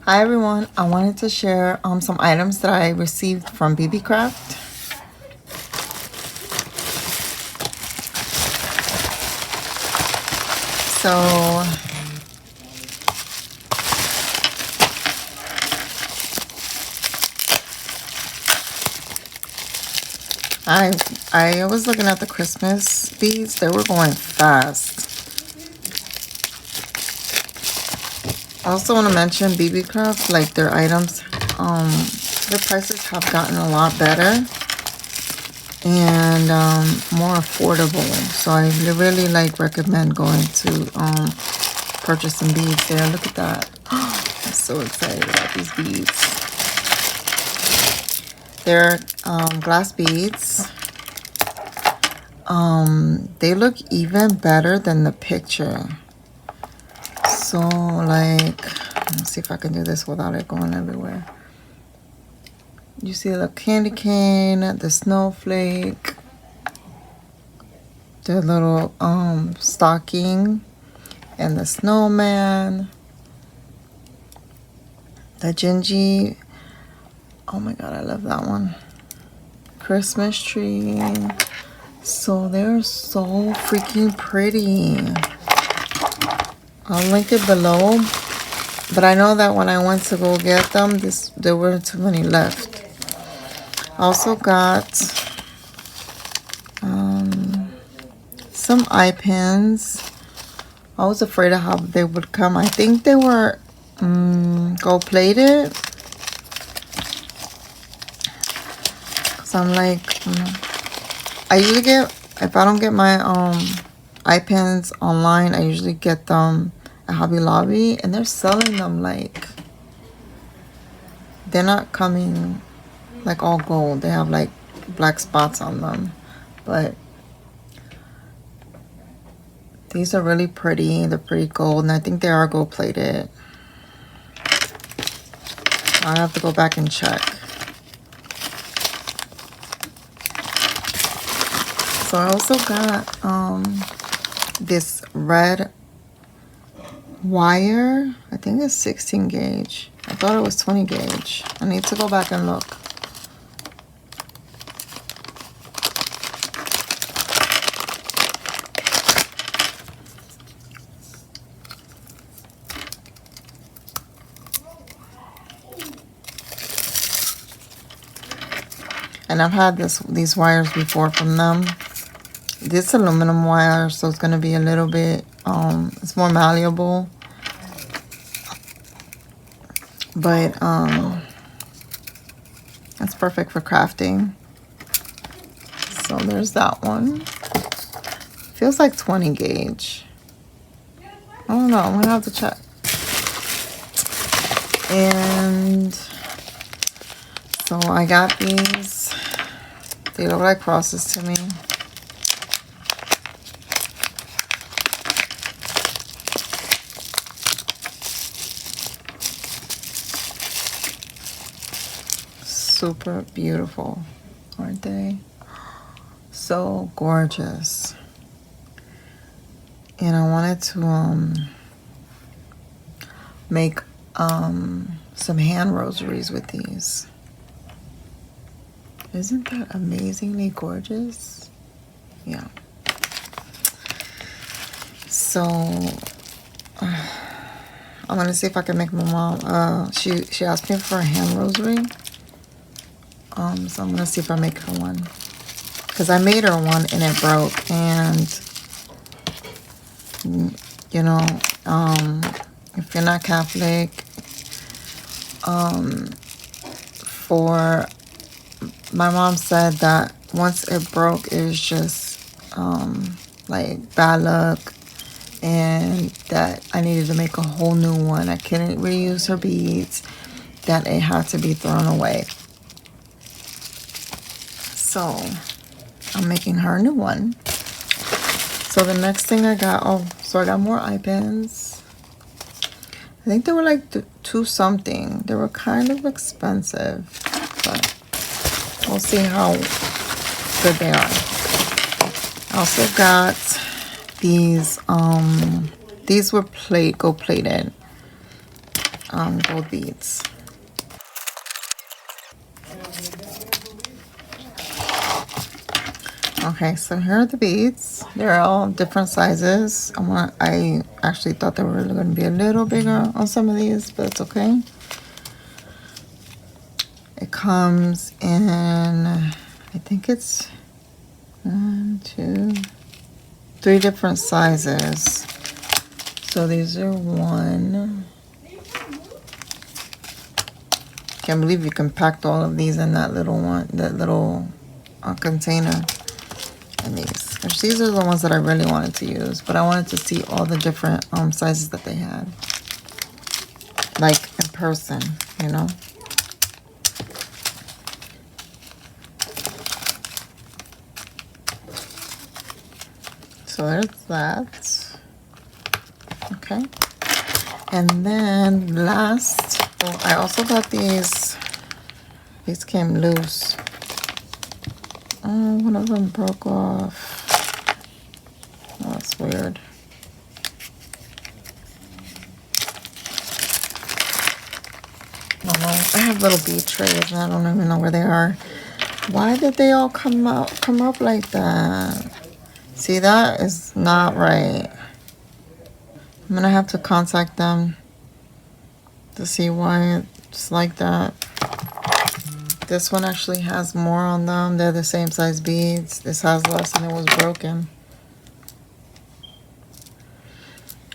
Hi everyone, I wanted to share some items that I received from BeadCraft. So I was looking at the Christmas beads. They were going fast. I also want to mention BeadCraft, like their items, their prices have gotten a lot better and more affordable. So I really recommend going to purchase some beads there. Look at that. I'm so excited about these beads. They're glass beads. They look even better than the picture. So let's see if I can do this without it going everywhere. You see the candy cane, the snowflake, the little stocking, and the snowman, the gingy. Oh my god, I love that one. Christmas tree. So they're so freaking pretty. I'll link it below. But I know that when I went to go get them, there weren't too many left. I also got some eye pins. I was afraid of how they would come. I think they were gold plated. Cause I'm I usually get, if I don't get my eye pins online, I usually get them at Hobby Lobby, and they're selling them they're not coming like all gold. They have like black spots on them, but these are really pretty. They're pretty gold, and I think they are gold plated. I have to go back and check. So I also got this red wire. I think it's 16 gauge. I thought it was 20 gauge. I need to go back and look. And I've had these wires before from them. This aluminum wire, so it's gonna be a little bit it's more malleable. But that's perfect for crafting. So there's that one. Feels like 20 gauge. I don't know, I'm gonna have to check. And so I got these. They look like crosses to me. Super beautiful, aren't they? So gorgeous. And I wanted to make some hand rosaries with these. Isn't that amazingly gorgeous? Yeah. So I'm gonna see if I can make my mom. She asked me for a hand rosary. So I'm gonna see if I make her one, because I made her one and it broke. And you know, if you're not Catholic, my mom said that once it broke, it was just like bad luck, and that I needed to make a whole new one. I couldn't reuse her beads, that it had to be thrown away. So I'm making her a new one. So the next thing I got, so I got more eye pins. I think they were like two something. They were kind of expensive, but we'll see how good they are. I also got these were gold plated. gold beads. Okay, so here are the beads. They're all different sizes. I actually thought they were going to be a little bigger on some of these, but it's okay. It comes in, I think it's 1, 2, 3 different sizes. So these are 1. Can't believe you can pack all of these in that little one, that little container. And these are the ones that I really wanted to use, but I wanted to see all the different sizes that they had, like in person, you know. So there's that. Okay, and then last, oh, I also got these. These came loose. Oh, one of them broke off. Oh, that's weird. I don't know. I have little bead trays and I don't even know where they are. Why did they all come up like that? See, that is not right. I'm gonna have to contact them to see why it's like that. This one actually has more on them. They're the same size beads. This has less and it was broken.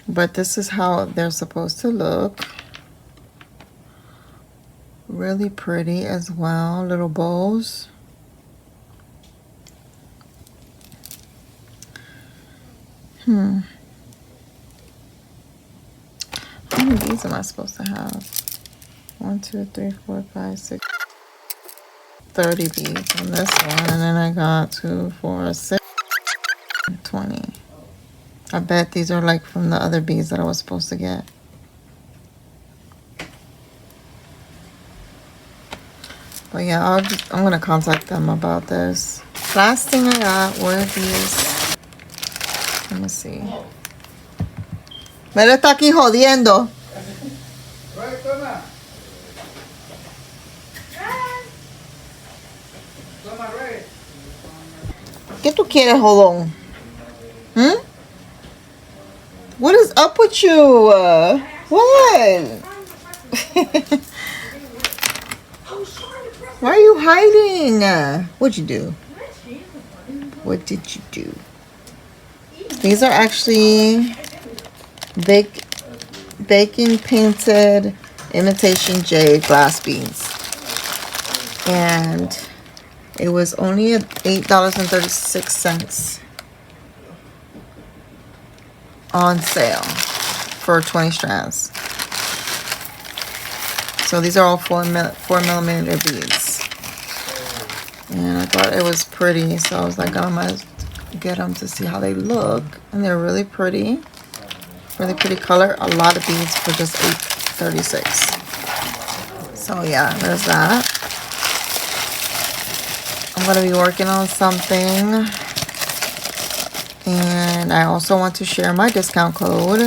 But this is how they're supposed to look. Really pretty as well. Little bows. How many beads am I supposed to have? 1, 2, 3, 4, 5, 6. 30 beads on this one, and then I got 2, 4, 6, 20. I bet these are like from the other beads that I was supposed to get. But yeah, I'm gonna contact them about this. Last thing I got were these. Let me see. Me lo está aquí jodiendo. ¿Qué tú quieres, jodón? What is up with you? What? Why are you hiding? What'd you do? What did you do? These are actually baking painted imitation jade glass beads. And it was only at $8.36 on sale for 20 strands. So these are all 4mm beads. And I thought it was pretty, so I was like, I might get them to see how they look. And they're really pretty. Really pretty color. A lot of beads for just $8.36. So yeah, there's that. I'm going to be working on something. And I also want to share my discount code.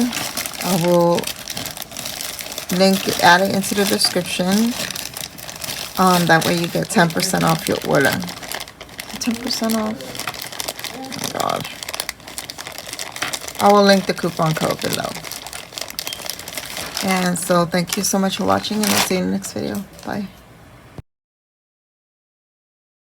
I will add it into the description. That way you get 10% off your order. 10% off? Oh my god. I will link the coupon code below. And so thank you so much for watching, and I'll see you in the next video. Bye.